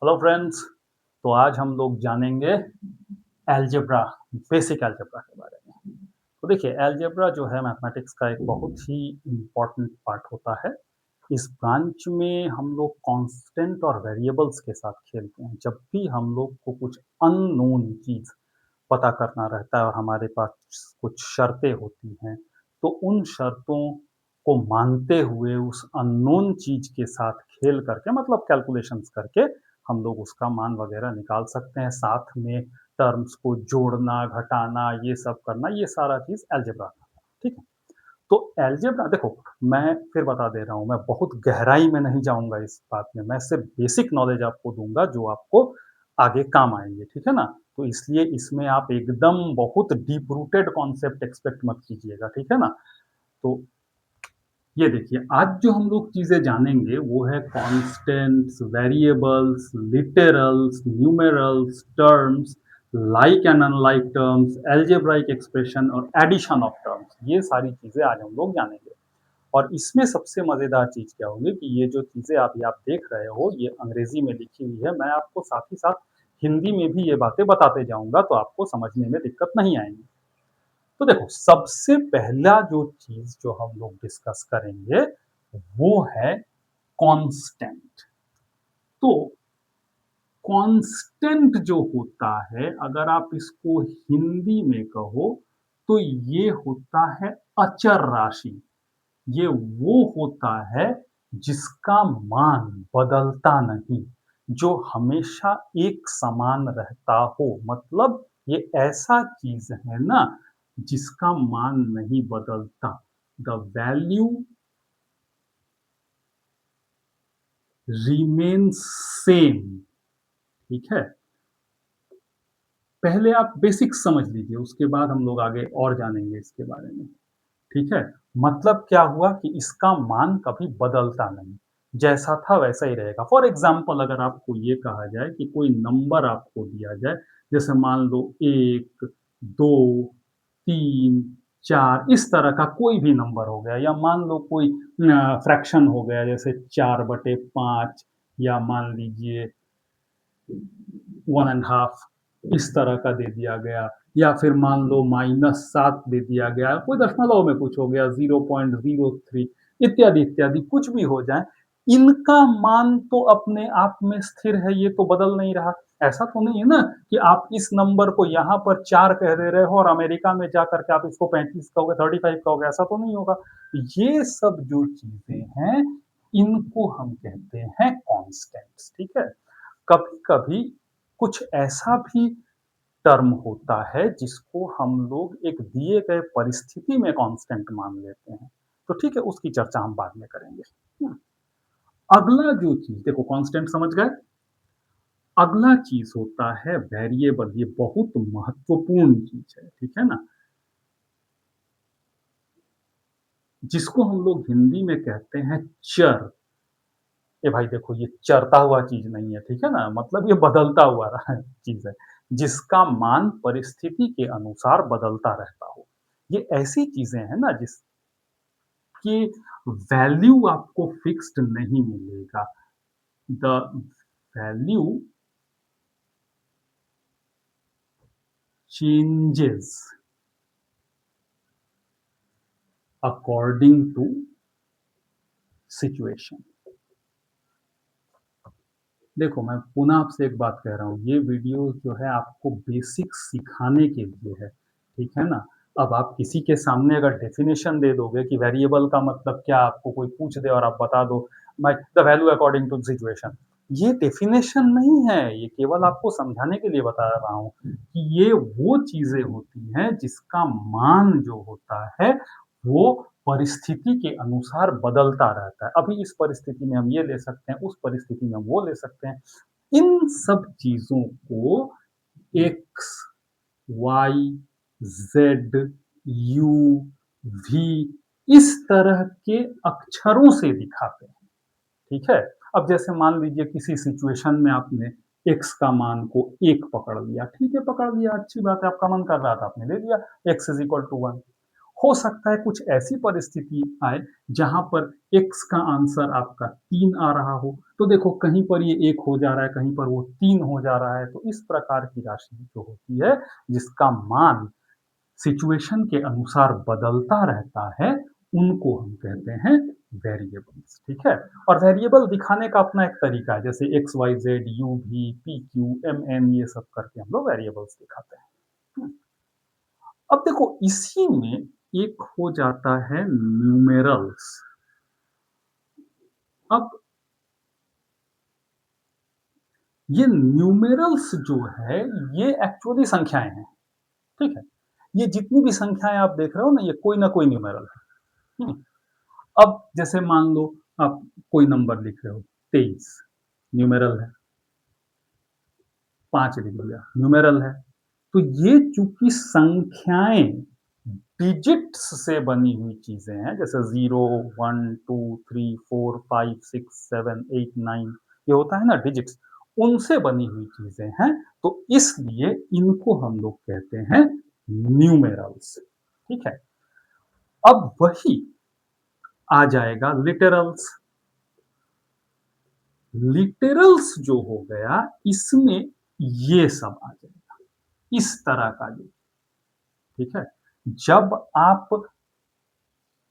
Hello friends. तो आज हम लोग जानेंगे अलजेब्रा, बेसिक अलजेब्रा के बारे में। तो देखिए, अलजेब्रा जो है मैथमेटिक्स का एक बहुत ही इम्पोर्टेंट पार्ट होता है। इस ब्रांच में हम लोग कांस्टेंट और वेरिएबल्स के साथ खेलते हैं। जब भी हम लोग को कुछ अननोन चीज़ पता करना रहता है और हमारे पास कुछ शर्तें होती हैं, तो उन शर्तों को मानते हुए उस अननोन चीज़ के साथ खेल करके मतलब कैलकुलेशंस करके हम लोग उसका मान वगैरह निकाल सकते हैं। साथ में टर्म्स को जोड़ना, घटाना, ये सब करना, ये सारा चीज़ अलजेब्रा का है, ठीक है? तो अलजेब्रा देखो, मैं फिर बता दे रहा हूँ, मैं बहुत गहराई में नहीं जाऊँगा इस बात में, मैं सिर्फ़ बेसिक नॉलेज आपको दूँगा जो आपको आगे काम आएँगे, ठीक है ना? तो इसलिए इसमें आप एकदम बहुत डीप रूटेड कॉन्सेप्ट एक्सपेक्ट मत कीजिएगा, ठीक है ना? तो ये देखिए, आज जो हम लोग चीज़ें जानेंगे वो है constants, variables, literals, numerals, terms, like and unlike terms, algebraic expression और एडिशन ऑफ टर्म्स। ये सारी चीज़ें आज हम लोग जानेंगे। और इसमें सबसे मज़ेदार चीज़ क्या होगी कि ये जो चीज़ें अभी आप देख रहे हो, ये अंग्रेज़ी में लिखी हुई है। मैं आपको साथ ही साथ हिंदी में भी ये बातें बताते जाऊँगा, तो आपको समझने में दिक्कत नहीं आएगी। तो देखो, सबसे पहला जो चीज़ जो हम लोग डिस्कस करेंगे, वो है कांस्टेंट। तो कांस्टेंट जो होता है, अगर आप इसको हिंदी में कहो, तो ये होता है अचर राशि। ये वो होता है जिसका मान बदलता नहीं, जो हमेशा एक समान रहता हो। मतलब ये ऐसा चीज है ना जिसका मान नहीं बदलता। द वैल्यू रिमेन्स सेम, ठीक है। पहले आप बेसिक्स समझ लीजिए, उसके बाद हम लोग आगे और जानेंगे इसके बारे में। ठीक है? मतलब क्या हुआ कि इसका मान कभी बदलता नहीं, जैसा था वैसा ही रहेगा। फॉर एग्ज़ाम्पल अगर आपको ये कहा जाए कि कोई नंबर आपको दिया जाए, जैसे मान लो 1, 2, 3, 4 इस तरह का कोई भी नंबर हो गया, या मान लो कोई फ्रैक्शन हो गया जैसे 4/5, या मान लीजिए 1.5 इस तरह का दे दिया गया, या फिर मान लो -7 दे दिया गया, कोई दशमलव में कुछ हो गया 0.03 इत्यादि इत्यादि कुछ भी हो जाए, इनका मान तो अपने आप में स्थिर है, ये तो बदल नहीं रहा। ऐसा तो नहीं है ना कि आप इस नंबर को यहाँ पर 4 कह दे रहे हो और अमेरिका में जाकर के आप इसको 35 कहोगे, 35 कहोगे, ऐसा तो नहीं होगा। ये सब जो चीजें हैं, इनको हम कहते हैं कांस्टेंट्स, ठीक है। कभी कभी कुछ ऐसा भी टर्म होता है जिसको हम लोग एक दिए गए परिस्थिति में कांस्टेंट मान लेते हैं। तो ठीक है, उसकी चर्चा हम बाद में करेंगे। अगला जो चीज देखो, कांस्टेंट समझ गए। अगला चीज होता है वेरिएबल। ये बहुत महत्वपूर्ण चीज है, ठीक है ना, जिसको हम लोग हिंदी में कहते हैं चर। ये भाई देखो, ये चरता हुआ चीज नहीं है, ठीक है ना, मतलब ये बदलता हुआ चीज है, जिसका मान परिस्थिति के अनुसार बदलता रहता हो। ये ऐसी चीजें हैं ना जिसकी वैल्यू आपको फिक्स्ड नहीं मिलेगा। The value changes according to situation. देखो, मैं पुनः आपसे एक बात कह रहा हूँ, ये वीडियो जो है आपको बेसिक सिखाने के लिए है, ठीक है ना। अब आप किसी के सामने अगर डेफिनेशन दे दोगे कि वेरिएबल का मतलब क्या, आपको कोई पूछ दे और आप बता दो my the value according to situation, ये डेफिनेशन नहीं है, ये केवल आपको समझाने के लिए बता रहा हूँ कि ये वो चीजें होती हैं जिसका मान जो होता है वो परिस्थिति के अनुसार बदलता रहता है। अभी इस परिस्थिति में हम ये ले सकते हैं, उस परिस्थिति में हम वो ले सकते हैं। इन सब चीज़ों को X, Y, Z, U, V इस तरह के अक्षरों से दिखाते हैं, ठीक है? अब जैसे मान लीजिए किसी सिचुएशन में आपने एक्स का मान को 1 पकड़ लिया, ठीक है, पकड़ लिया, अच्छी बात है, आपका मन कर रहा था, आपने ले लिया, x = 1। हो सकता है कुछ ऐसी परिस्थिति आए जहाँ पर x का आंसर आपका 3 आ रहा हो, तो देखो कहीं पर ये 1 हो जा रहा है, कहीं पर वो 3 हो जा रहा है, तो इस प्रकार की राशि जो होती है, जिसका मान सिचुएशन के अनुसार बदलता रहता है, उनको हम कहते हैं वेरिएबल्स, ठीक है? और वेरिएबल दिखाने का अपना एक तरीका है, जैसे X, Y, Z, U, V, P, Q, M, N ये सब करके हम लोग वेरिएबल्स दिखाते हैं। हुँ, अब देखो इसी में एक हो जाता है न्यूमेरल्स। अब ये न्यूमेरल्स जो है, ये एक्चुअली संख्याएँ हैं, ठीक है? ये जितनी भी संख्याएँ आप देख रहे हो ना, ये कोई ना कोई न्यूमेरल है। हुँ। अब जैसे मान लो आप कोई नंबर लिख रहे हो 23 न्यूमेरल है, 5 लिख दिया न्यूमेरल है। तो ये चूँकि संख्याएँ डिजिट्स से बनी हुई चीज़ें हैं, जैसे 0, 1, 2, 3, 4, 5, 6, 7, 8, 9 ये होता है ना डिजिट्स, उनसे बनी हुई चीज़ें हैं, तो इसलिए इनको हम लोग कहते हैं न्यूमेरल्स, ठीक है? अब वही आ जाएगा लिटरल्स। लिटरल्स जो हो गया, इसमें ये सब आ जाएगा, इस तरह का ये, ठीक है? जब आप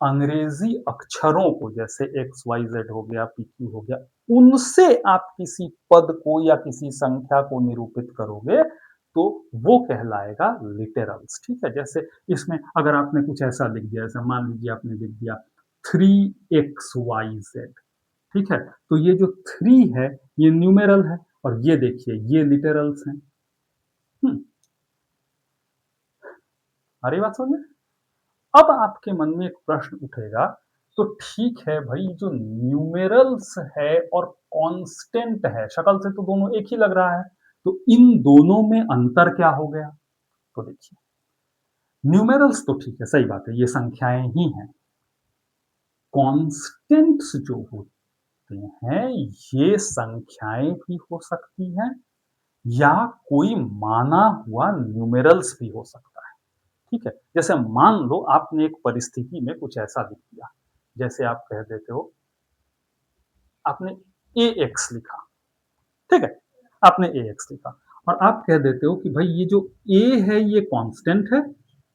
अंग्रेजी अक्षरों को जैसे एक्स, वाई, जेड हो गया, पी, क्यू हो गया, उनसे आप किसी पद को या किसी संख्या को निरूपित करोगे, तो वो कहलाएगा लिटरल्स, ठीक है? जैसे इसमें अगर आपने कुछ ऐसा लिख दिया, जैसे मान लीजिए आपने लिख दिया 3xyz, ठीक है? तो ये जो 3 है, ये न्यूमेरल है और ये देखिए, ये लिटरल्स हैं। हुँ, आ रही बात समझ में? अब आपके मन में एक प्रश्न उठेगा, तो ठीक है भई, जो न्यूमेरल्स है और कांस्टेंट है, शक्ल से तो दोनों एक ही लग रहा है, तो इन दोनों में अंतर क्या हो गया? तो देखिए, न्यूमेरल्स तो ठीक है, सही बात है, ये संख्याएँ ही हैं। कांस्टेंट्स जो होते हैं, ये संख्याएँ भी हो सकती हैं या कोई माना हुआ न्यूमेरल्स भी हो सकता है, ठीक है? जैसे मान लो आपने एक परिस्थिति में कुछ ऐसा लिख दिया, जैसे आप कह देते हो, आपने AX लिखा, ठीक है? आपने AX लिखा और आप कह देते हो कि भई ये जो A है ये कांस्टेंट है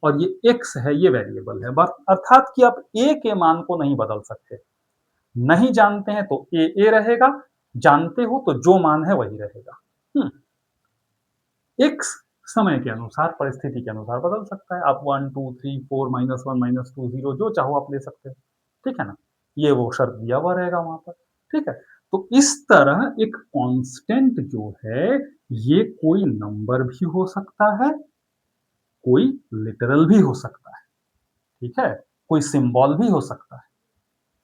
और ये X है ये वेरिएबल है। बस अर्थात कि आप A के मान को नहीं बदल सकते। नहीं जानते हैं तो A रहेगा, जानते हो तो जो मान है वही रहेगा। हुँ। X समय के अनुसार, परिस्थिति के अनुसार बदल सकता है। आप 1, 2, 3, 4, -1, -2, 0 जो चाहो आप ले सकते हो। ठीक है ना? ये वो शर्त दिया हुआ रहेगा वहाँ पर। ठीक है? तो इस तरह एक कांस्टेंट जो है, ये कोई नंबर भी हो सकता है, कोई लिटरल भी हो सकता है। ठीक है? कोई सिंबल भी हो सकता है।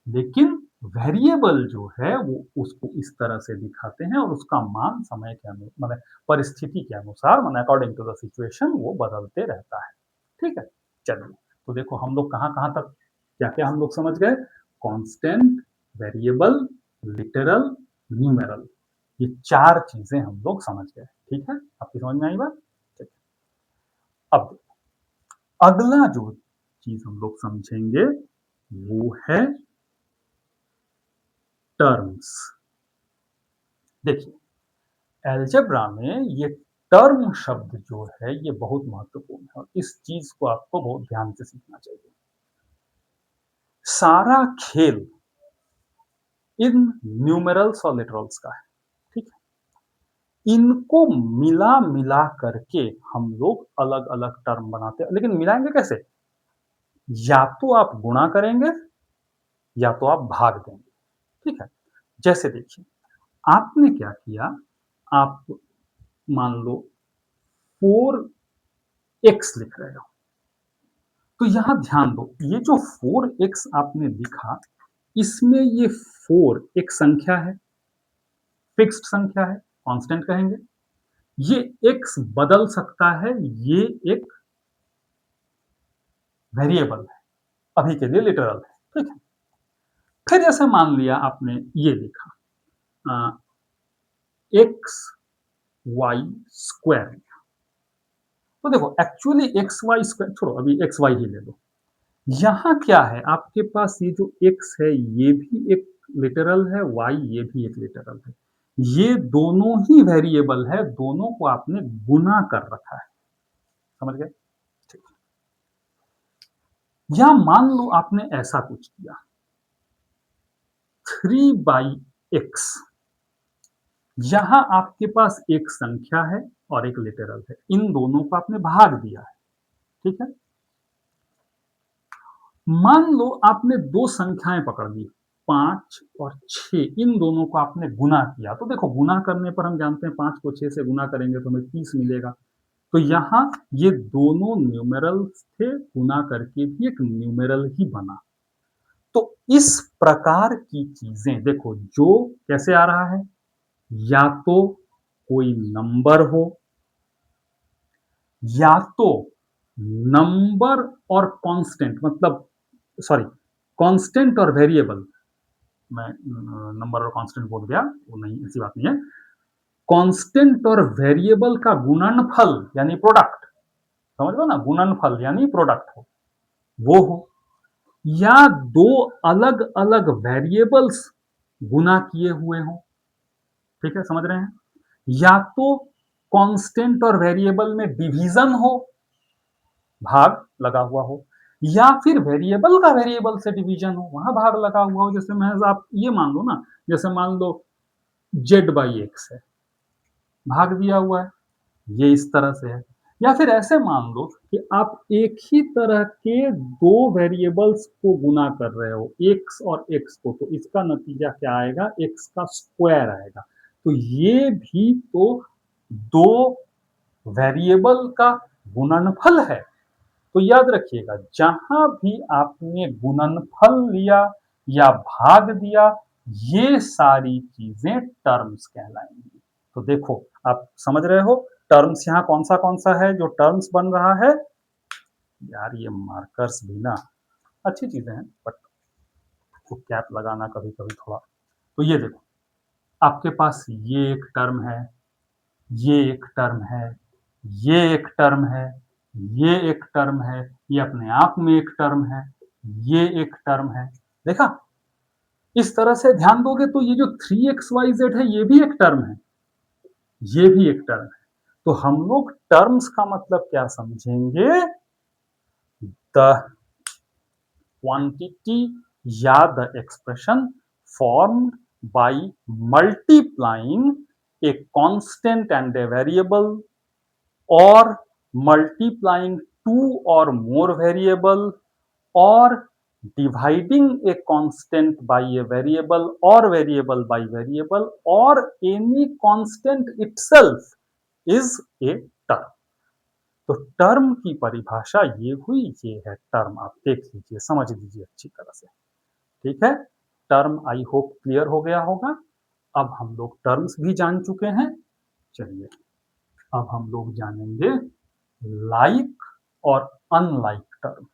लेकिन वेरिएबल जो है वो उसको इस तरह से दिखाते हैं और उसका मान समय के मतलब परिस्थिति के अनुसार माने अकॉर्डिंग टू द सिचुएशन वो बदलते रहता है। ठीक है? चलिए, तो देखो हम लोग कहाँ-कहाँ तक क्या-क्या हम लोग समझ गए? कांस्टेंट, वेरिएबल, लिटरल, न्यूमेरल ये 4 चीज़ें हम लोग समझ गए। ठीक है? आपकी समझ में आई बात? ठीक है। अब अगला जो चीज़ हम लोग समझेंगे वो है टर्म्स। देखिए, अलजेब्रा में ये टर्म शब्द जो है ये बहुत महत्वपूर्ण है और इस चीज को आपको बहुत ध्यान से सीखना चाहिए। सारा खेल इन न्यूमेरल्स और लिटरल्स का है, ठीक है? इनको मिला मिला करके हम लोग अलग अलग टर्म बनाते हैं, लेकिन मिलाएंगे कैसे? या तो आप गुणा करेंगे या तो आप भाग देंगे, ठीक है? जैसे देखिए, आपने क्या किया, आप मान लो 4x लिख रहे हो, तो यहां ध्यान दो, ये जो 4x आपने लिखा, इसमें ये 4 एक संख्या है, फिक्स्ड संख्या है, कांस्टेंट कहेंगे। ये x बदल सकता है, ये एक वेरिएबल है, अभी के लिए लिटरल है, ठीक है? फिर जैसे मान लिया आपने ये लिखा एक्स वाई स्क्वायर, तो देखो एक्चुअली एक्स वाई स्क्वायर छोड़ो, अभी एक्स वाई ही ले लो। यहाँ क्या है, आपके पास ये जो x है, ये भी एक लिटरल है, y ये भी एक लिटरल है। ये दोनों ही वेरिएबल है, दोनों को आपने गुना कर रखा है। समझ गए? ठीक। या मान लो आपने ऐसा कुछ किया, 3/x, यहां आपके पास एक संख्या है और एक लिटरल है, इन दोनों को आपने भाग दिया है। ठीक है, मान लो आपने दो संख्याएं पकड़ ली, 5 और 6, इन दोनों को आपने गुना किया। तो देखो, गुना करने पर हम जानते हैं 5 को 6 से गुना करेंगे तो हमें 30 मिलेगा। तो यहां ये दोनों न्यूमेरल्स थे, गुना करके भी एक न्यूमेरल ही बना। तो इस प्रकार की चीजें देखो, जो कैसे आ रहा है, या तो कोई नंबर हो, या तो नंबर और कांस्टेंट, मतलब सॉरी, कांस्टेंट और वेरिएबल, मैं नंबर और कांस्टेंट बोल गया, वो नहीं, ऐसी बात नहीं है। कांस्टेंट और वेरिएबल का गुणनफल यानी प्रोडक्ट, समझ लो ना, गुणनफल यानी प्रोडक्ट हो, वो हो, या दो अलग अलग वेरिएबल्स गुना किए हुए हो। ठीक है, समझ रहे हैं? या तो कांस्टेंट और वेरिएबल में डिवीजन हो, भाग लगा हुआ हो, या फिर वेरिएबल का वेरिएबल से डिवीजन हो, वहां भाग लगा हुआ हो। जैसे महज आप ये मान लो ना, जैसे मान लो z/x है, भाग दिया हुआ है, ये इस तरह से है। या फिर ऐसे मान लो कि आप एक ही तरह के दो वेरिएबल्स को गुना कर रहे हो, x और x को, तो इसका नतीजा क्या आएगा, x का स्क्वायर आएगा। तो ये भी तो दो वेरिएबल का गुणनफल है। तो याद रखिएगा, जहां भी आपने गुणनफल लिया या भाग दिया, ये सारी चीजें टर्म्स कहलाएंगी। तो देखो, आप समझ रहे हो टर्म्स यहां कौन सा है जो टर्म्स बन रहा है। यार, ये मार्कर्स भी ना अच्छी चीजें हैं, बट तो कैप लगाना कभी कभी थोड़ा। तो ये देखो, आपके पास ये एक टर्म है, ये एक टर्म है, ये एक टर्म है, ये एक टर्म है, ये अपने आप में एक टर्म है, ये एक टर्म है। देखा, इस तरह से ध्यान दोगे तो ये जो 3xyz है, ये भी एक टर्म है, ये भी एक टर्म है। तो हम लोग टर्म्स का मतलब क्या समझेंगे, द क्वांटिटी या the expression formed by multiplying a constant and a variable, or multiplying two or more variable, or dividing a constant by a variable or variable by variable, or any constant itself is a term। तो term की परिभाषा ये हुई, ये है term. आप देख लीजिए, समझ लीजिए अच्छी तरह से। ठीक है, टर्म आई होप क्लियर हो गया होगा। अब हम लोग टर्म्स भी जान चुके हैं। चलिए, अब हम लोग जानेंगे लाइक और अनलाइक टर्म।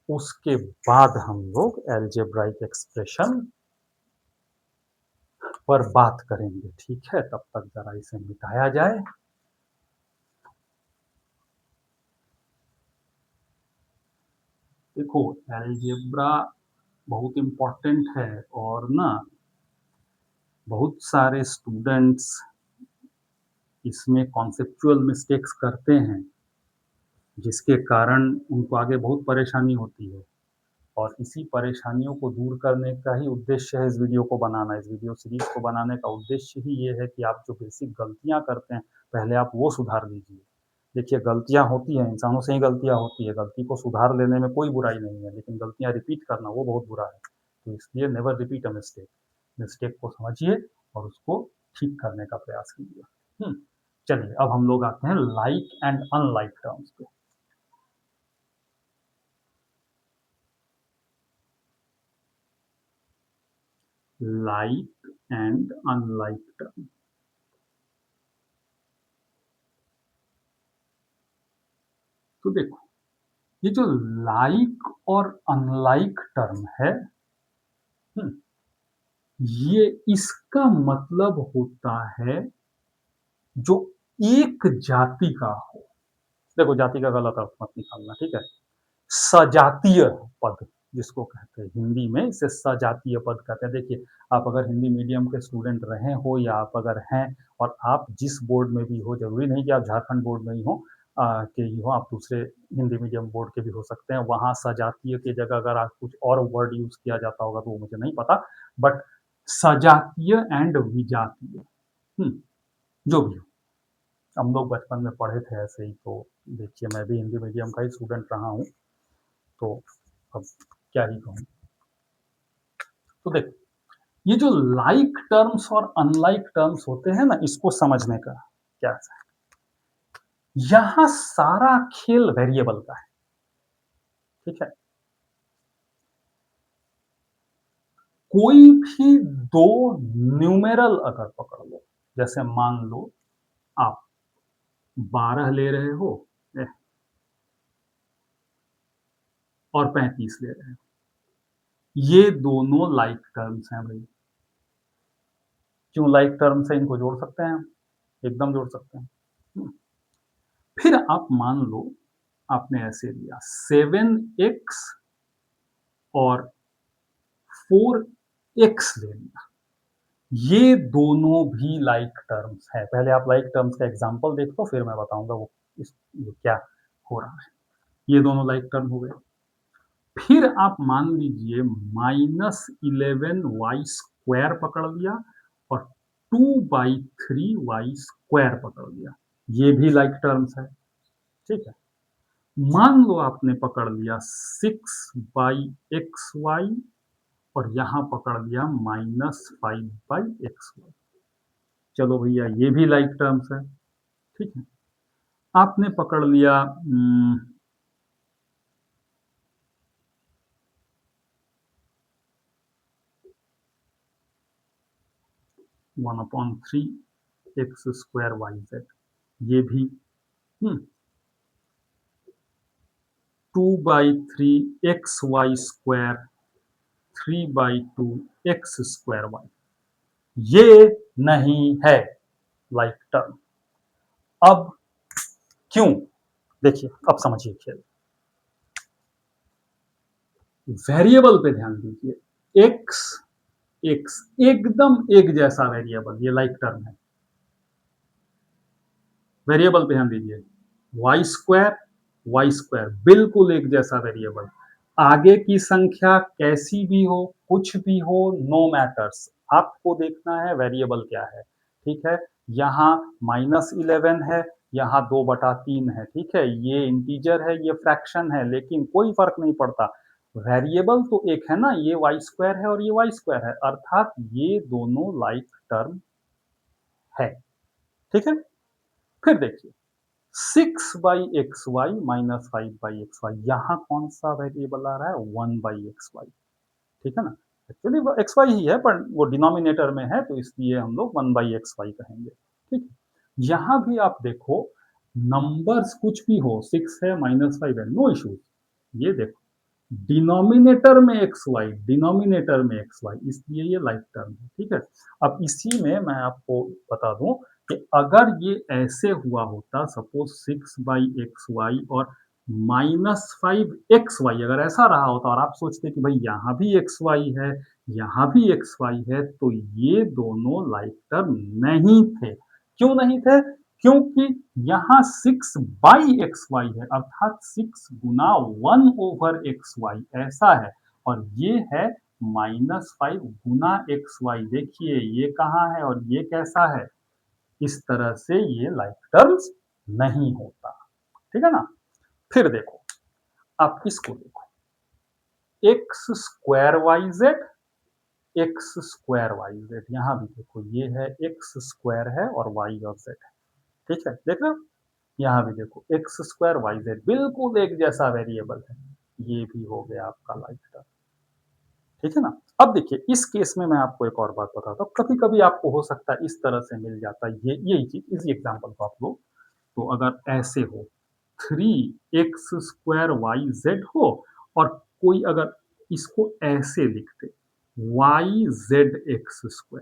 उसके बाद हम लोग एल्जेब्राइक एक्सप्रेशन पर बात करेंगे। ठीक है, तब तक जरा इसे मिटाया जाए। देखो, एल्जेब्रा बहुत इंपॉर्टेंट है, और ना बहुत सारे स्टूडेंट्स इसमें कॉन्सेप्चुअल मिस्टेक्स करते हैं, जिसके कारण उनको आगे बहुत परेशानी होती है। और इसी परेशानियों को दूर करने का ही उद्देश्य है इस वीडियो को बनाना। इस वीडियो सीरीज को बनाने का उद्देश्य ही ये है कि आप जो बेसिक गलतियां करते हैं, पहले आप वो सुधार लीजिए। देखिए, गलतियां होती हैं, इंसानों से ही गलतियां होती है, गलती को सुधार लेने में कोई बुराई नहीं है, लेकिन गलतियां रिपीट करना वो बहुत बुरा है। तो इसलिए never repeat a mistake. Mistake को समझिए और उसको ठीक करने का प्रयास कीजिए। चलिए, अब हम लोग आते हैं लाइक एंड अनलाइक टर्म्स पे। Like and unlike term. तो देखो, ये जो लाइक और अनलाइक टर्म है, हम्म, ये इसका मतलब होता है जो एक जाति का हो। देखो, जाति का गलत अर्थ मत निकालना, ठीक है। सजातीय पद जिसको कहते हैं, हिंदी में इसे सजातीय पद कहते हैं। देखिए, आप अगर हिंदी मीडियम के स्टूडेंट रहे हो या आप अगर हैं और आप जिस बोर्ड में भी हो, ज़रूरी नहीं कि आप झारखंड बोर्ड में ही हो के ही हो, आप दूसरे हिंदी मीडियम बोर्ड के भी हो सकते हैं। वहाँ सजातीय की जगह अगर आप कुछ और वर्ड यूज़ किया जाता होगा तो वो मुझे नहीं पता, बट सजातीय एंड विजातीय, हुँ, जो भी हो। हम लोग बचपन में पढ़े थे ऐसे ही, तो देखिए मैं भी हिंदी मीडियम का ही स्टूडेंट रहा हूँ, तो अब क्या ही कहूँ। तो देखो, ये जो लाइक टर्म्स और अनलाइक टर्म्स होते हैं ना, इसको समझने का क्या है, यहाँ सारा खेल वेरिएबल का है, ठीक है? कोई भी 2 न्यूमेरल अगर पकड़ लो, जैसे मान लो आप 12 ले रहे हो और 35 ले रहे हो। ये दोनों लाइक टर्म्स हैं भई। क्यों लाइक टर्म्स हैं? इनको जोड़ सकते हैं हम, एकदम जोड़ सकते हैं। हुँ। फिर आप मान लो आपने ऐसे लिया 7x और 4x ले लिया। ये दोनों भी लाइक टर्म्स हैं। पहले आप लाइक टर्म्स का एग्ज़ाम्पल देख लो, फिर मैं बताऊँगा वो ये क्या हो रहा है। ये दोनों लाइक टर्म हो गए। फिर आप मान लीजिए -11y² पकड़ लिया और 2/3y² पकड़ लिया। ये भी लाइक टर्म्स है, ठीक है? मान लो आपने पकड़ लिया 6/xy और यहाँ पकड़ लिया -5/xy। चलो भैया ये भी लाइक टर्म्स है, ठीक है? आपने पकड़ लिया 1/3 x² ये भी, 2/3 xy², 3/2 x²y। ये नहीं है लाइक टर्म। अब क्यों? देखिए, अब समझिए खेल। वेरिएबल पे ध्यान दीजिए। एक्स एक्स एकदम एक जैसा वेरिएबल, ये लाइक टर्म है। वेरिएबल पे ध्यान दीजिए। वाई स्क्वायर बिल्कुल एक जैसा वेरिएबल। आगे की संख्या कैसी भी हो, कुछ भी हो, नो मैटर्स। आपको देखना है वेरिएबल क्या है, ठीक है? यहाँ -11 है, यहाँ 2/3 है, ठीक है? ये इंटीजर है, ये फ्रैक्शन है, लेकिन कोई फर्क नहीं पड़ता। वेरिएबल तो एक है ना, ये वाई स्क्वायर है और ये वाई स्क्वायर है, अर्थात ये दोनों लाइक टर्म है, ठीक है? फिर देखिए 6/xy माइनस 5/xy, यहाँ कौन सा वेरिएबल आ रहा है? 1/xy, ठीक है ना? एक्चुअली वो xy ही है, पर वो डिनोमिनेटर में है, तो इसलिए हम लोग 1/xy कहेंगे, ठीक है? यहाँ भी आप देखो, नंबर्स कुछ भी हो, 6 है, -5 है, नो इश्यूज। ये देखो, डिनोमिनेटर में xy, इसलिए ये लाइक टर्म है, ठीक है? अब इसी में मैं आपको बता दूं कि अगर ये ऐसे हुआ होता, सपोज 6/xy और -5xy, अगर ऐसा रहा होता और आप सोचते कि भाई यहाँ भी xy है, यहाँ भी xy है, तो ये दोनों लाइक टर्म नहीं थे। क्यों नहीं थे? क्योंकि यहाँ 6/xy है, अर्थात 6 गुना 1/xy ऐसा है, और ये है -5 गुना xy। देखिए ये कहाँ है और ये कैसा है? इस तरह से ये लाइक टर्म्स नहीं होता, ठीक है ना? फिर देखो, आप इसको देखो, x²yz, x²yz, यहाँ भी देखो, ये है x² है और y और z है, ठीक है? देख रहे हो? यहाँ भी देखो x²yz बिल्कुल एक जैसा वेरिएबल है, ये भी हो गया आपका लाइक टर्म, ठीक है ना? अब देखिए, इस केस में मैं आपको एक और बात बताता हूँ, कभी-कभी आपको हो सकता है इस तरह से मिल जाता है, ये यही चीज़, इसी एग्ज़ाम्पल को आप लो, तो अगर ऐसे हो 3x² हो और कोई अगर इसको ऐसे लिखते yzx²,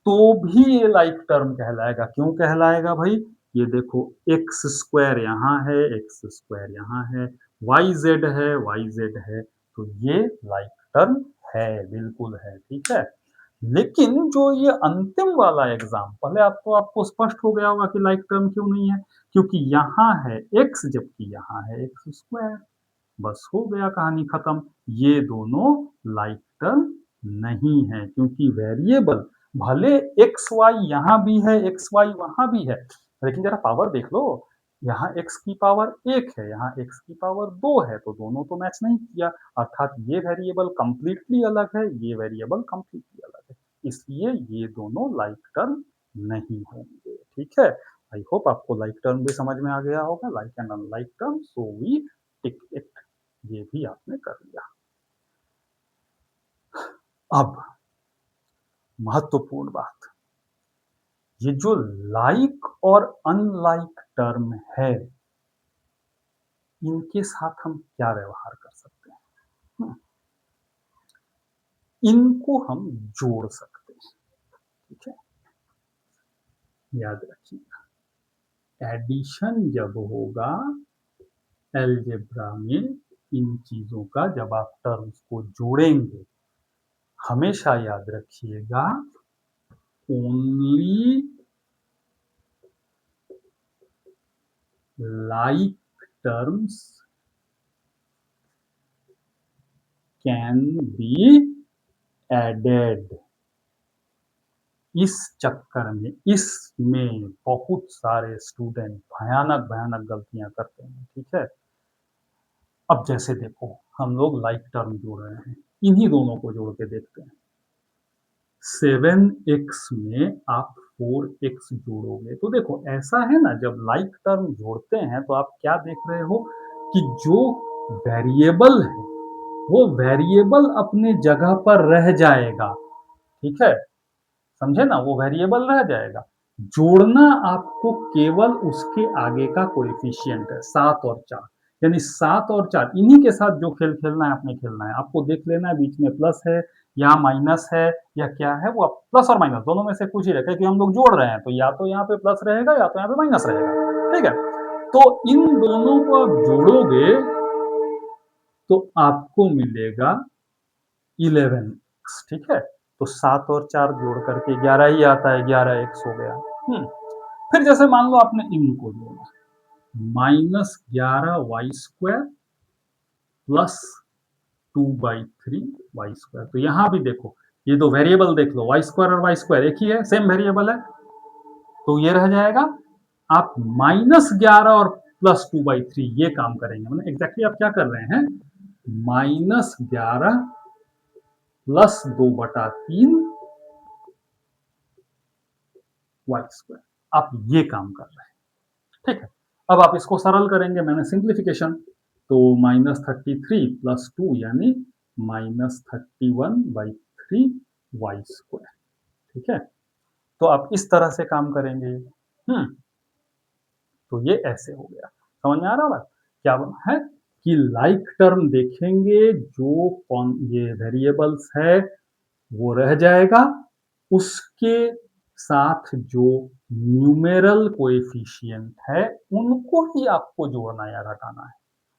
तो भी ये लाइक टर्म कहलाएगा। क्यों कहलाएगा भाई? ये देखो एक्स स्क्वायर यहाँ है, एक्स स्क्वायर यहाँ है, वाई जेड है, वाई जेड है, तो ये लाइक टर्म है, बिल्कुल है, ठीक है। लेकिन जो ये अंतिम वाला एग्जाम्पल है, अब तो आपको स्पष्ट हो गया होगा कि लाइक टर्म क्यों नहीं है, क्योंकि यहाँ है एक्स जबकि यहाँ है एक्स स्क्वायर। बस हो गया, कहानी खत्म। ये दोनों लाइक टर्म नहीं है, क्योंकि वेरिएबल भले एक्स वाई यहाँ भी है, एक्स वाई वहां भी है, लेकिन जरा पावर देख लो, यहाँ x की पावर 1 है, यहाँ x की पावर 2 है, तो दोनों तो मैच नहीं किया, अर्थात ये वेरिएबल कंप्लीटली अलग है, ये वेरिएबल कंप्लीटली अलग है, इसलिए ये दोनों लाइक टर्म नहीं होंगे, ठीक है। आई होप आपको लाइक टर्म भी समझ में आ गया होगा, like and unlike term, so we tick it, ये भी आपने कर लिया। अब महत्वपूर्ण बात, ये जो लाइक और अनलाइक टर्म है, इनके साथ हम क्या व्यवहार कर सकते हैं? इनको हम जोड़ सकते हैं, ठीक है। याद रखिएगा, एडिशन जब होगा अलजेब्रा में, इन चीजों का जब आप टर्म्स को जोड़ेंगे, हमेशा याद रखिएगा, only like terms can be added. इस चक्कर में, इसमें बहुत सारे स्टूडेंट भयानक भयानक गलतियां करते हैं, ठीक है। अब जैसे देखो, हम लोग लाइक टर्म जोड़ रहे हैं, इन्हीं दोनों को जोड़ के देखते हैं। 7x में आप 4x जोड़ोगे, तो देखो ऐसा है ना, जब लाइक टर्म जोड़ते हैं तो आप क्या देख रहे हो कि जो वेरिएबल है वो वेरिएबल अपने जगह पर रह जाएगा, ठीक है, समझे ना, वो वेरिएबल रह जाएगा। जोड़ना आपको केवल उसके आगे का कोएफिशिएंट है, 7 और 4, यानी 7 और 4 इन्हीं के साथ जो खेल खेलना है आपने खेलना है, आपको देख लेना है बीच में प्लस है या माइनस है या क्या है, वो प्लस और माइनस दोनों में से कुछ ही रखे, कि हम लोग जोड़ रहे हैं तो या तो यहाँ पे प्लस रहेगा या तो यहाँ पे माइनस रहेगा, ठीक है। तो इन दोनों को आप जोड़ोगे तो आपको मिलेगा 11x, ठीक है। तो 7 और 4 जोड़ करके 11 ही आता है, 11x हो गया। फिर जैसे मान लो आपने इनको जोड़ा, -11y² प्लस 2/3y², तो यहां भी देखो, ये दो वेरिएबल देख लो, y² और y² एक ही है, सेम वेरिएबल है, तो ये रह जाएगा। आप -11 और +2/3 ये काम करेंगे, मतलब एग्जैक्टली आप क्या कर रहे हैं, -11 प्लस 2/3 y², आप ये काम कर रहे हैं, ठीक है। अब आप इसको सरल करेंगे, मैंने सिंप्लीफिकेशन, तो -33 प्लस 2 यानी -31/3y², ठीक है। तो आप इस तरह से काम करेंगे। तो ये ऐसे हो गया, समझ में आ रहा बात क्या है, कि लाइक टर्म देखेंगे, जो कौन ये वेरिएबल्स है वो रह जाएगा, उसके साथ जो न्यूमेरल कोएफिशिएंट है उनको ही आपको जोड़ना या घटाना है,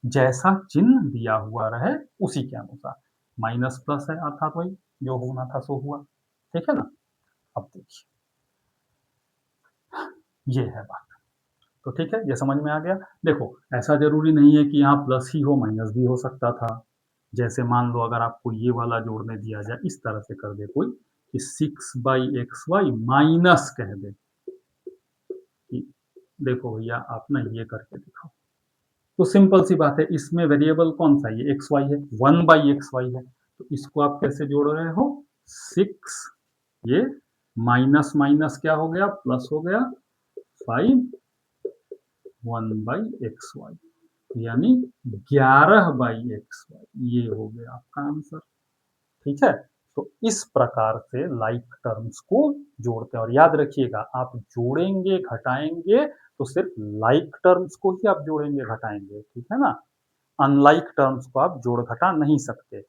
जैसा चिन्ह दिया हुआ रहे उसी के अनुसार, माइनस प्लस है अर्थात वही जो होना था सो हुआ, ठीक है ना। अब देखिए, ये है बात, तो ठीक है, ये समझ में आ गया। देखो ऐसा जरूरी नहीं है कि यहाँ प्लस ही हो, माइनस भी हो सकता था। जैसे मान लो अगर आपको ये वाला जोड़ने दिया जाए, इस तरह से कर दे कोई कि 6/xy माइनस कह दे कि देखो भैया आप ना ये करके दिखाओ, तो सिंपल सी बात है, इसमें वेरिएबल कौन सा, ये एक्स वाई है, 1/xy है, तो इसको आप कैसे जोड़ रहे हो, 6, ये माइनस माइनस क्या हो गया, प्लस हो गया, 5 1/xy, यानी 11/xy, ये हो गया आपका आंसर, ठीक है। तो इस प्रकार से लाइक टर्म्स को जोड़ते हैं, और याद रखिएगा आप जोड़ेंगे घटाएंगे तो सिर्फ लाइक टर्म्स को ही आप जोड़ेंगे घटाएंगे, ठीक है ना, अनलाइक टर्म्स को आप जोड़ घटा नहीं सकते।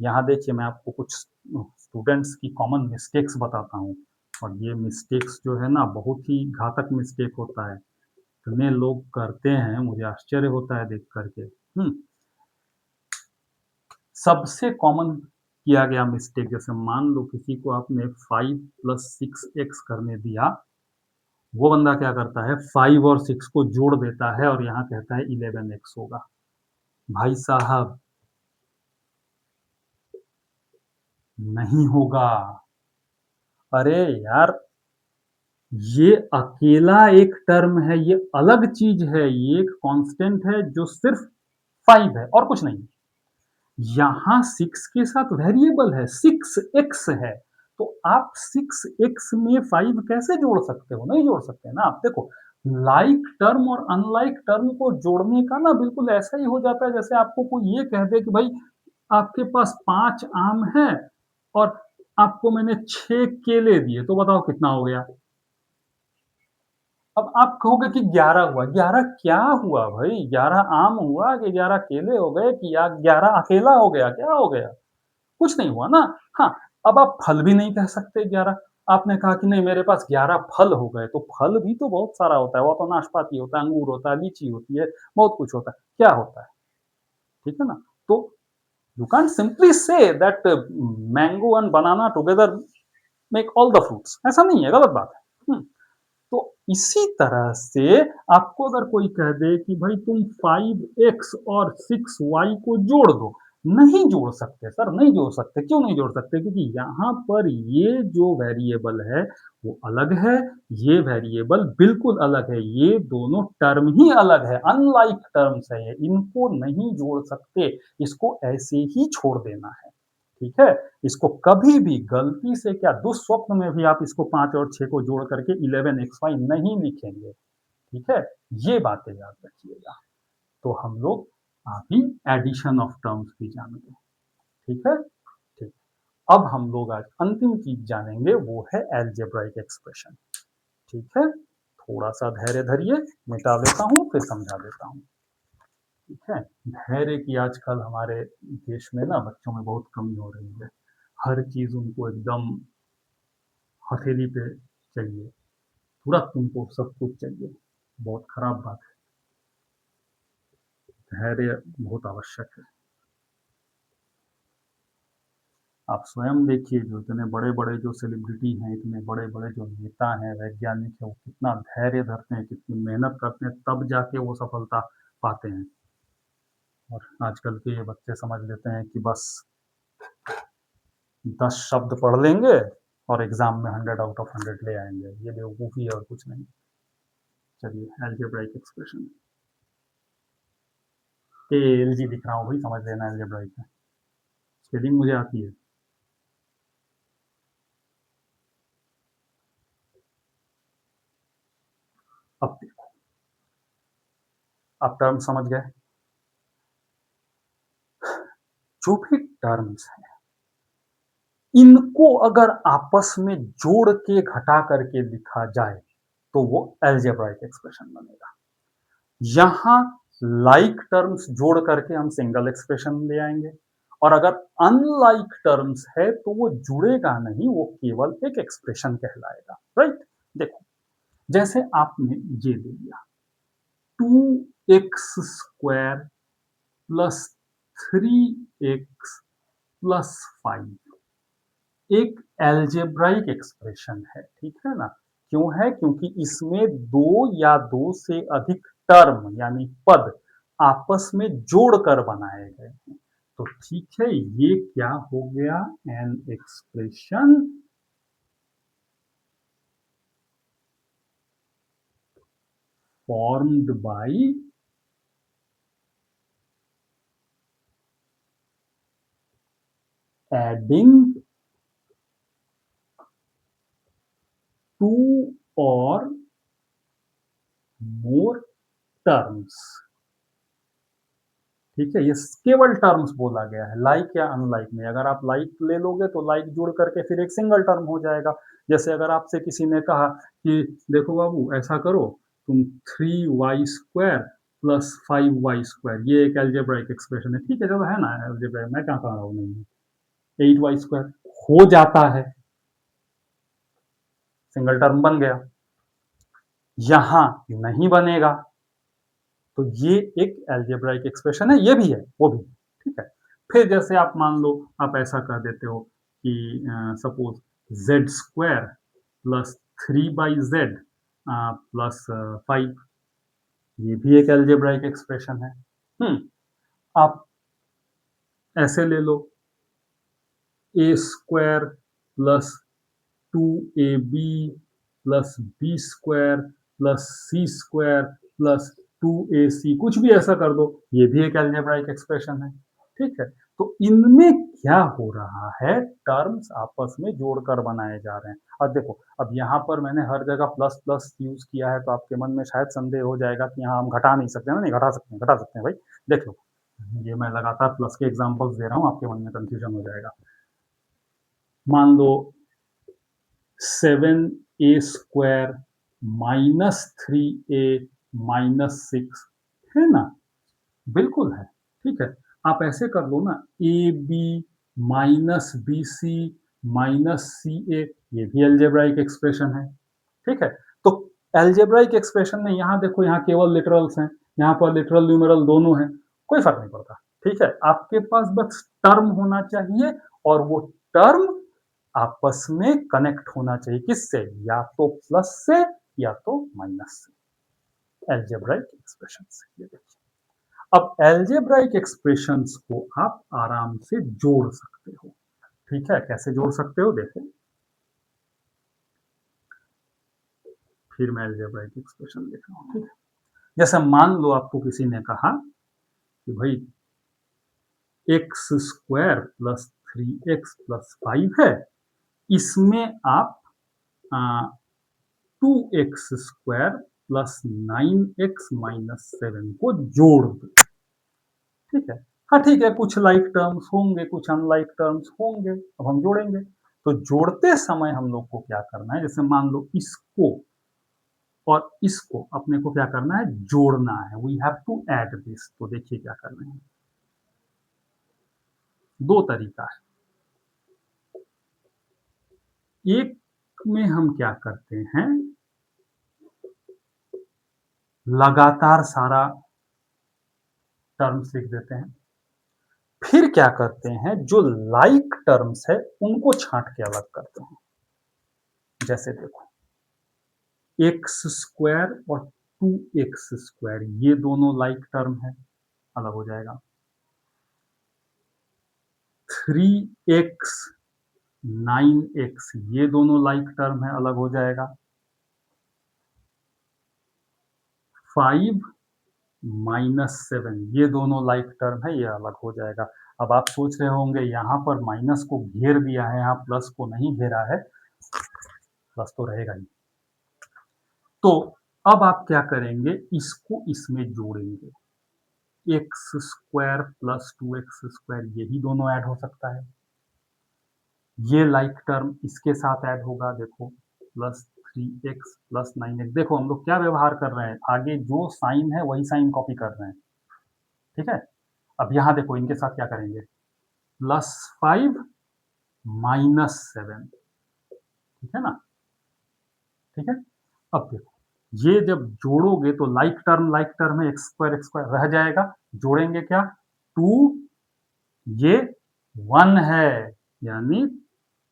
यहाँ देखिए, मैं आपको कुछ स्टूडेंट्स की कॉमन मिस्टेक्स बताता हूँ, और ये मिस्टेक्स जो है ना बहुत ही घातक मिस्टेक होता है। इतने लोग करते हैं, मुझे आश्चर्य होता है देख कर के। सबसे कॉमन किया गया मिस्टेक, जैसे मान लो किसी को आपने 5 + 6x करने दिया, वो बंदा क्या करता है 5 और 6 को जोड़ देता है और यहाँ कहता है 11x होगा। भाई साहब, नहीं होगा। अरे यार, ये अकेला एक टर्म है, ये अलग चीज है, ये एक कांस्टेंट है जो सिर्फ 5 है और कुछ नहीं। यहां 6 के साथ वेरिएबल है, 6x है, तो आप 6x में 5 कैसे जोड़ सकते हो? नहीं जोड़ सकते ना आप। देखो, लाइक टर्म और अनलाइक टर्म को जोड़ने का ना बिल्कुल ऐसा ही हो जाता है जैसे आपको कोई ये कह दे कि भाई आपके पास 5 आम है और आपको मैंने 6 केले दिए, तो बताओ कितना हो गया? अब आप कहोगे कि 11 हुआ, 11 क्या हुआ भाई? 11 आम हुआ कि 11 केले हो गए कि या 11 अकेला हो गया, क्या हो गया? कुछ नहीं हुआ ना। हाँ, अब आप फल भी नहीं कह सकते 11। आपने कहा कि नहीं मेरे पास 11 फल हो गए, तो फल भी तो बहुत सारा होता है, वो तो नाशपाती होता है, अंगूर होता है, लीची होती है, बहुत कुछ होता है। क्या होता है? ठीक है ना? तो you can't simply say that mango and banana together make all the fruits, ऐसा नहीं है, गलत बात है। तो इसी तरह से आपको अगर कोई कह दे कि भाई तुम 5x और 6y को जोड़ दो, नहीं जोड़ सकते सर, नहीं जोड़ सकते। क्यों नहीं जोड़ सकते? क्योंकि यहाँ पर ये जो वेरिएबल है वो अलग है, ये वेरिएबल बिल्कुल अलग है, ये दोनों टर्म ही अलग है, अनलाइक टर्म्स है ये, इनको नहीं जोड़ सकते, इसको ऐसे ही छोड़ देना है। ठीक है? इसको कभी भी गलती से क्या दुःस्वप्न में भी आप इसको 5 और 6 को जोड़ करके 11xy नहीं लिखेंगे। ठीक है? ये बातें याद रखिएगा। तो हम लोग अभी एडिशन ऑफ टर्म्स भी जानेंगे। ठीक है? ठीक। अब हम लोग आज अंतिम चीज जानेंगे, वो है एल्जेब्राइक एक्सप्रेशन। ठीक है? थोड़ा सा धैर्य धरिए, मिटा देता हूँ फिर समझा देता हूँ। ठीक है? धैर्य की आजकल हमारे देश में ना बच्चों में बहुत कमी हो रही है। हर चीज उनको एकदम हथेली पे चाहिए, तुरंत उनको सब कुछ चाहिए। बहुत खराब बात है, धैर्य बहुत आवश्यक है। आप स्वयं देखिए, जो इतने बड़े-बड़े जो सेलिब्रिटी हैं, इतने बड़े-बड़े जो नेता हैं, वैज्ञानिक हैं, वो कितना धैर्य धरते हैं, कितनी मेहनत करते हैं, तब जाके वो सफलता पाते हैं। और आजकल के ये बच्चे समझ लेते हैं कि बस 10 शब्द पढ़ लेंगे और एग्ज़ाम में 100 आउट ऑफ 100 ले आएँगे। ये बेवकूफ़ी है और कुछ नहीं। चलिए, अलजेब्राइक एक्सप्रेशन। एएलजी लिख रहा हूँ भाई, समझ लेना अलजेब्राइक है। स्पेलिंग मुझे आती है। अब देखो, अब टर्म समझ गए। जो भी टर्म्स हैं, इनको अगर आपस में जोड़ के घटा करके लिखा जाए तो वो अलजेब्राइक एक्सप्रेशन बनेगा। यहां लाइक टर्म्स जोड़ करके हम सिंगल एक्सप्रेशन ले आएंगे, और अगर अनलाइक टर्म्स है तो वो जुड़ेगा नहीं, वो केवल एक एक्सप्रेशन कहलाएगा। राइट? देखो, जैसे आपने ये ले लिया 2x² प्लस 3x प्लस 5, एक अलजेब्राइक एक्सप्रेशन है। ठीक है ना? क्यों है? क्योंकि इसमें दो या दो से अधिक टर्म यानी पद आपस में जोड़कर बनाए गए हैं। तो ठीक है, ये क्या हो गया? An expression formed by adding two और मोर टर्म्स। ठीक है? ये केवल टर्म्स बोला गया है, लाइक या अनलाइक में। अगर आप लाइक ले लोगे तो लाइक जोड़ करके फिर एक सिंगल टर्म हो जाएगा। जैसे अगर आपसे किसी ने कहा कि देखो बाबू ऐसा करो, तुम 3y² प्लस 5y², ये एक एल्जेब्राइक एक्सप्रेशन है। ठीक है, चलो है ना एल्जेब्राइक, मैं क्या कह रहा हूँ, नहीं 8y² हो जाता है, सिंगल टर्म बन गया। यहाँ नहीं बनेगा, तो ये एक अलजेब्राइक एक्सप्रेशन है, ये भी है, वो भी, ठीक है। फिर जैसे आप मान लो आप ऐसा कर देते हो कि suppose Z square plus 3/z plus 5, ये भी एक अलजेब्राइक एक्सप्रेशन है। आप ऐसे ले लो a square plus 2ab plus b square plus c square plus 2ac, कुछ भी ऐसा कर दो, ये भी एक अलजेब्राइक एक्सप्रेशन है, ठीक है। तो इनमें क्या हो रहा है, टर्म्स आपस में जोड़कर बनाए जा रहे हैं। अब देखो, अब यहाँ पर मैंने हर जगह प्लस प्लस यूज किया है, तो आपके मन में शायद संदेह हो जाएगा कि यहाँ हम घटा नहीं सकते ना, नहीं घटा सकते हैं, घटा सकते हैं भाई। देख लो, ये मैं लगातार प्लस के एग्जांपल्स दे रहा हूँ, आपके मन में कंफ्यूजन हो जाएगा। मान लो 7a² माइनस 3a माइनस 6 है ना, बिल्कुल है, ठीक है। आप ऐसे कर लो ना, a b minus b c minus c a, ये भी एल्जेब्राइक एक्सप्रेशन है, ठीक है। तो एल्जेब्राइक एक्सप्रेशन में यहाँ देखो, यहाँ केवल लिटरल्स हैं, यहाँ पर लिटरल न्यूमेरल दोनों हैं, कोई फर्क नहीं पड़ता, ठीक है। आपके पास बस टर्म होना चाहिए, और वो टर्म आपस में कनेक्ट होना चाहिए, किससे, या तो प्लस से या तो माइनस से, एल्जेब्राइक एक्सप्रेशन से। ये देखिए, अब एल्जेब्राइक एक्सप्रेशंस को आप आराम से जोड़ सकते हो, ठीक है। कैसे जोड़ सकते हो, देखो, फिर मैं एल्जेब्राइक एक्सप्रेशन लिख रहा हूं, ठीक है। जैसे मान लो आपको किसी ने कहा कि भाई x square plus 3x plus 5 है, इसमें आप 2x² प्लस 9x माइनस 7 को जोड़ दो, ठीक है। हाँ ठीक है, कुछ लाइक टर्म्स होंगे, कुछ अनलाइक टर्म्स होंगे, अब हम जोड़ेंगे। तो जोड़ते समय हम लोग को क्या करना है, जैसे मान लो इसको और इसको अपने को क्या करना है, जोड़ना है, we have to add this. तो देखिए क्या करना है, दो तरीका है। एक में हम क्या करते हैं, लगातार सारा टर्म्स लिख देते हैं, फिर क्या करते हैं, जो लाइक टर्म्स है उनको छांट के अलग करते हैं। जैसे देखो, एक्स स्क्वायर और 2x², ये दोनों लाइक टर्म है, अलग हो जाएगा। 3x 9x, ये दोनों लाइक टर्म है, अलग हो जाएगा। 5 माइनस 7, ये दोनों लाइक टर्म है, ये अलग हो जाएगा। अब आप सोच रहे होंगे, यहाँ पर माइनस को घेर दिया है, यहाँ प्लस को नहीं घेरा है, प्लस तो रहेगा ही। तो अब आप क्या करेंगे, इसको इसमें जोड़ेंगे, x² प्लस 2x², यही दोनों ऐड हो सकता है। ये लाइक टर्म इसके साथ ऐड होगा, देखो, प्लस 3x प्लस 9x। देखो हम लोग क्या व्यवहार कर रहे हैं, आगे जो साइन है वही साइन कॉपी कर रहे हैं, ठीक है। अब यहाँ देखो, इनके साथ क्या करेंगे, प्लस 5 माइनस 7, ठीक है ना, ठीक है। अब देखो, ये जब जोड़ोगे तो लाइक टर्म है, x² रह जाएगा, जोड़ेंगे क्या, 2, ये 1 है, यानी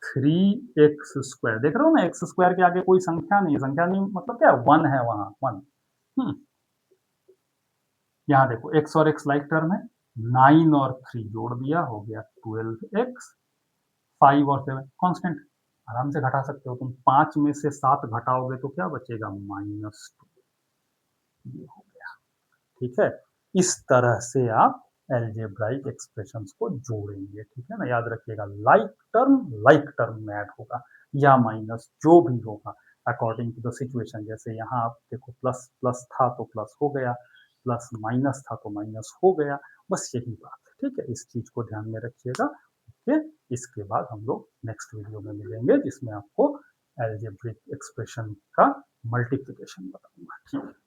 3x²। देख रहे हो ना, x² के आगे कोई संख्या नहीं है, संख्या नहीं मतलब क्या, 1 है वहां, 1। यहाँ देखो, x और x लाइक टर्म है, 9 और 3 जोड़ दिया, हो गया 12x। 5 और 7 कांस्टेंट, आराम से घटा सकते हो तुम, 5 में से 7 घटाओगे तो क्या बचेगा, -2, ये हो गया, ठीक है। इस तरह से आप एल्जेब्राइक एक्सप्रेशंस को जोड़ेंगे, ठीक है ना। याद रखिएगा, लाइक टर्म में ऐड होगा, या माइनस, जो भी होगा अकॉर्डिंग टू द सिचुएशन। जैसे यहाँ आप देखो, प्लस प्लस था तो प्लस हो गया, प्लस माइनस था तो माइनस हो गया, बस यही बात है, ठीक है। इस चीज को ध्यान में रखिएगा, ओके। इसके बाद हम लोग नेक्स्ट वीडियो में मिलेंगे, जिसमें आपको एल्जेब्रिक एक्सप्रेशन का मल्टीप्लिकेशन बताऊंगा, ठीक है।